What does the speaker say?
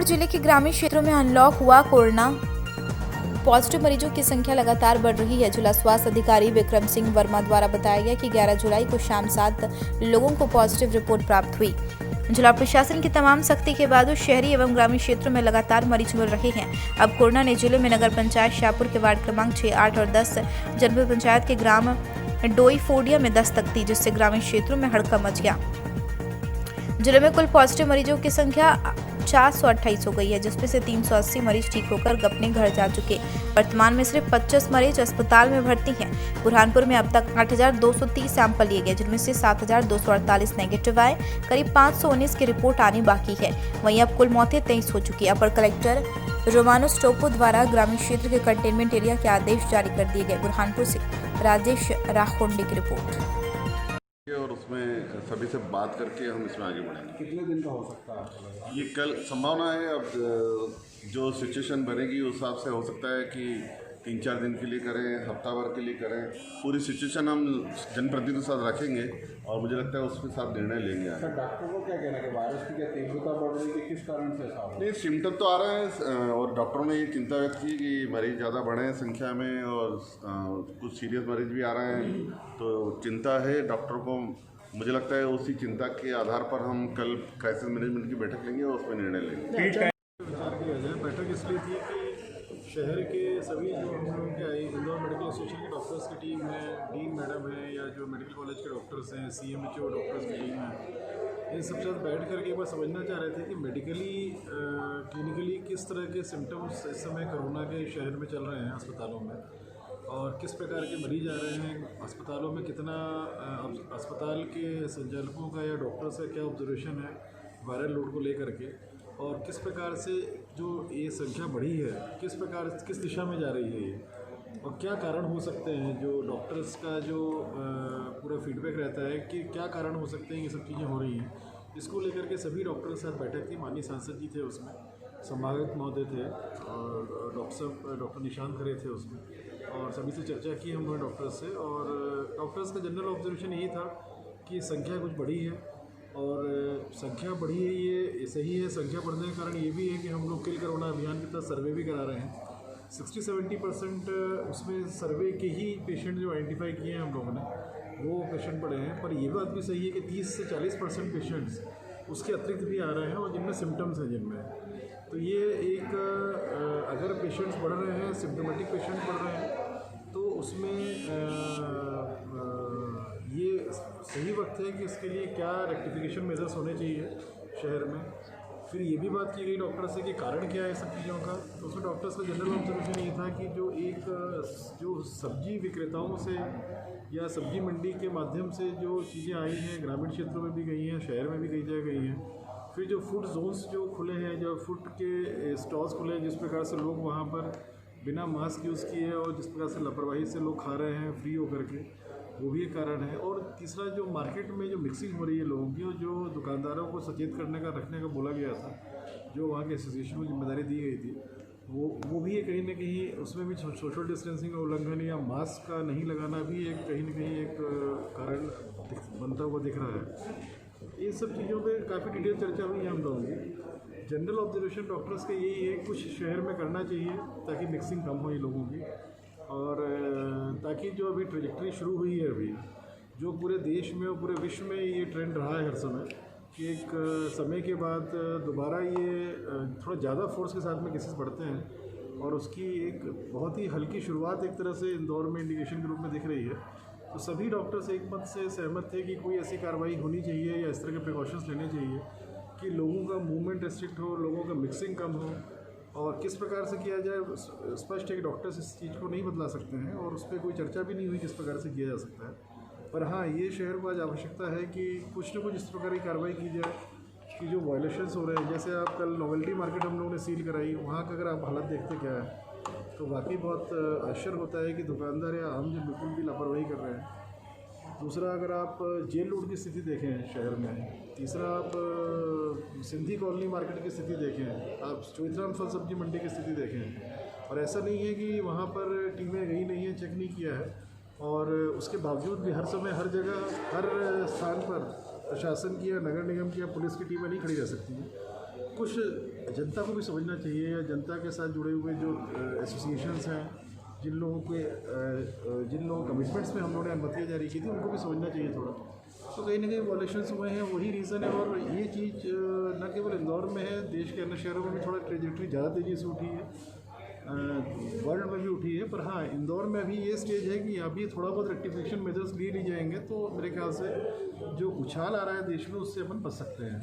सीहोर जिले के ग्रामीण क्षेत्रों में अनलॉक हुआ। कोरोना पॉजिटिव मरीजों की संख्या लगातार बढ़ रही है। जिला स्वास्थ्य अधिकारी विक्रम सिंह वर्मा द्वारा बताया गया कि 11 जुलाई को शाम 7 लोगों को पॉजिटिव रिपोर्ट प्राप्त हुई। जिला प्रशासन की तमाम सख्ती के बाद शहरी एवं ग्रामीण क्षेत्रों में लगातार मरीज मिल रहे हैं। अब कोरोना ने जिले में नगर पंचायत शाहपुर के वार्ड क्रमांक 6, 8 और 10, जनपद पंचायत के ग्राम डोईफोडिया में दस्तक दी, जिससे ग्रामीण क्षेत्रों में हड़कंप मच गया। जिले में कुल पॉजिटिव मरीजों की संख्या 428 हो गई है, जिसमें से 380 मरीज ठीक होकर अपने घर जा चुके। वर्तमान में सिर्फ 25 मरीज अस्पताल में भर्ती हैं। बुरहानपुर में अब तक 8,230 सैंपल लिए गए, जिनमें से 7,248 नेगेटिव आए। करीब 519 की रिपोर्ट आनी बाकी है। वहीं अब कुल मौतें 23 हो चुकी है। अपर कलेक्टर रोमानोस टोपो द्वारा ग्रामीण क्षेत्र के कंटेनमेंट एरिया के आदेश जारी कर दिए गए। बुरहानपुर से राजेश राखोंडे की रिपोर्ट। और उसमें सभी से बात करके हम इसमें आगे बढ़ेंगे। कितने दिन का हो सकता है आपको लग रहा है? ये कल संभावना है। अब जो सिचुएशन बनेगी उस हिसाब से हो सकता है कि 3-4 दिन के लिए करें, हफ्ता भर के लिए करें। पूरी सिचुएशन हम जनप्रतिनिधियों के साथ रखेंगे और मुझे लगता है उसके साथ निर्णय लेंगे। सर, डॉक्टर को क्या कहना है कि वायरस की क्या तीव्रता बढ़ रही है, किस कारण से ऐसा हो रहा है? नहीं, सिम्टम तो आ रहे हैं और डॉक्टरों ने ये चिंता व्यक्त की कि मरीज ज़्यादा बढ़े हैं संख्या में और कुछ सीरियस मरीज भी आ रहे हैं। तो चिंता है डॉक्टर को। मुझे लगता है उसी चिंता के आधार पर हम कल क्राइसिस मैनेजमेंट की बैठक लेंगे और उसमें निर्णय लेंगे। विचार किया जाए। बैठक इसलिए थी कि शहर के सभी जो हम लोगों के इंदौर मेडिकल एसोसिएशन के डॉक्टर्स की टीम है, डीन मैडम है या जो मेडिकल कॉलेज के डॉक्टर्स हैं, CMHO डॉक्टर्स की टीम है, इन सब साथ बैठ करके एक बार समझना चाह रहे थे कि मेडिकली क्लिनिकली किस तरह के सिम्टम्स इस समय कोरोना के शहर में चल रहे हैं अस्पतालों में और किस प्रकार के मरीज आ रहे हैं अस्पतालों में, कितना अस्पताल के संचालकों का या डॉक्टर्स का क्या ऑब्जर्वेशन है वायरल लोड को लेकर के, और किस प्रकार से जो ये संख्या बढ़ी है किस दिशा में जा रही है ये, और क्या कारण हो सकते हैं। जो डॉक्टर्स का जो पूरा फीडबैक रहता है कि क्या कारण हो सकते हैं ये सब चीज़ें हो रही हैं, इसको लेकर के सभी डॉक्टर के साथ बैठक थी। माननीय सांसद जी थे उसमें, संभागक महोदय थे और डॉक्टर निशांत खरे थे उसमें, और सभी से चर्चा की हम लोग डॉक्टर्स से। और डॉक्टर्स का जनरल ऑब्जर्वेशन यही था कि संख्या कुछ बढ़ी है और संख्या बढ़ी है ये सही है। संख्या बढ़ने का कारण ये भी है कि हम लोग किल कोरोना अभियान के तहत सर्वे भी करा रहे हैं। 60-70% उसमें सर्वे के ही पेशेंट जो आइडेंटिफाई किए हैं हम लोगों ने वो पेशेंट पड़े हैं। पर ये बात भी सही है कि 30 से 40% पेशेंट्स उसके अतिरिक्त भी आ रहे हैं और जिनमें सिम्टम्स हैं जिनमें। तो ये एक अगर पेशेंट्स बढ़ रहे हैं, सिम्टोमेटिक पेशेंट बढ़ रहे हैं, तो उसमें ये सही वक्त है कि इसके लिए क्या रेक्टिफिकेशन मेजर्स होने चाहिए शहर में। फिर ये भी बात की गई डॉक्टर से कि कारण क्या है सब चीज़ों का। तो उसमें डॉक्टर्स का जनरल ऑब्जर्वेशन ये था कि जो सब्जी विक्रेताओं से या सब्जी मंडी के माध्यम से जो चीज़ें आई हैं, ग्रामीण क्षेत्रों में भी गई हैं, शहर में भी कई जगह गई हैं। फिर जो फूड जोन्स जो खुले हैं, जो फूड के स्टॉल्स खुले हैं, जिस प्रकार से लोग वहाँ पर बिना मास्क यूज़ किए और जिस प्रकार से लापरवाही से लोग खा रहे हैं फ्री होकर के, वो भी एक कारण है। और तीसरा जो मार्केट में जो मिक्सिंग हो रही है लोगों की, और जो दुकानदारों को सचेत करने का रखने का बोला गया था, जो वहाँ के एसोसिएशन को जिम्मेदारी दी गई थी, वो भी है कहीं ना कहीं उसमें भी सोशल डिस्टेंसिंग का उल्लंघन या मास्क का नहीं लगाना भी एक कहीं ना कहीं एक कारण बनता हुआ दिख रहा है। इन सब चीज़ों पे काफ़ी डिटेल चर्चा हुई है हम लोगों की। जनरल ऑब्जर्वेशन डॉक्टर्स का यही है कुछ शहर में करना चाहिए ताकि मिक्सिंग कम हो इन लोगों की, और ताकि जो अभी ट्रेजेक्टरी शुरू हुई है अभी, जो पूरे देश में और पूरे विश्व में ये ट्रेंड रहा है हर समय कि एक समय के बाद दोबारा ये थोड़ा ज़्यादा फोर्स के साथ में केसेस बढ़ते हैं, और उसकी एक बहुत ही हल्की शुरुआत एक तरह से इंदौर में इंडिकेशन के रूप में दिख रही है। तो सभी डॉक्टर्स एक मत से सहमत थे कि कोई ऐसी कार्रवाई होनी चाहिए या इस तरह के प्रिकॉशंस लेने चाहिए कि लोगों का मूवमेंट रेस्ट्रिक्ट हो, लोगों का मिक्सिंग कम हो, और किस प्रकार से किया जाए स्पष्ट है कि डॉक्टर्स इस चीज़ को नहीं बदला सकते हैं और उस पर कोई चर्चा भी नहीं हुई किस प्रकार से किया जा सकता है। पर हाँ, ये शहर को आज आवश्यकता है कि कुछ न कुछ इस प्रकार की कार्रवाई की जाए कि जो वायलेशंस हो रहे हैं, जैसे आप कल नोवेल्टी मार्केट हम लोगों ने सील कराई, वहाँ का अगर आप हालत देखते क्या है तो वाकई बहुत आश्चर्य होता है कि दुकानदार या आम जन बिल्कुल भी लापरवाही कर रहे हैं। दूसरा, अगर आप जेल रोड की स्थिति देखें शहर में, तीसरा आप सिंधी कॉलोनी मार्केट की स्थिति देखें, आप चौथराम फल सब्जी मंडी की स्थिति देखें, और ऐसा नहीं है कि वहाँ पर टीमें गई नहीं हैं, चेक नहीं किया है, और उसके बावजूद भी हर समय हर जगह हर स्थान पर प्रशासन की या नगर निगम की या पुलिस की टीमें नहीं खड़ी रह सकती हैं। कुछ जनता को भी समझना चाहिए, या जनता के साथ जुड़े हुए जो एसोसिएशंस हैं, जिन लोगों कमिटमेंट्स में हम लोगों ने अनुमतियाँ जारी की थी, उनको भी समझना चाहिए थोड़ा। तो कहीं ना कहीं वॉलेशंस हुए हैं, वही रीज़न है। और ये चीज़ न केवल इंदौर में है, देश के अन्य शहरों में भी थोड़ा ट्रेजेक्ट्री ज़्यादा तेज़ी से उठी है, वर्ल्ड में भी उठी है। पर हाँ, इंदौर में अभी ये स्टेज है कि अभी थोड़ा बहुत रेक्टिफिकेशन मेजर्स लिए जाएंगे तो मेरे ख्याल से जो उछाल आ रहा है देश में, उससे अपन बच सकते हैं।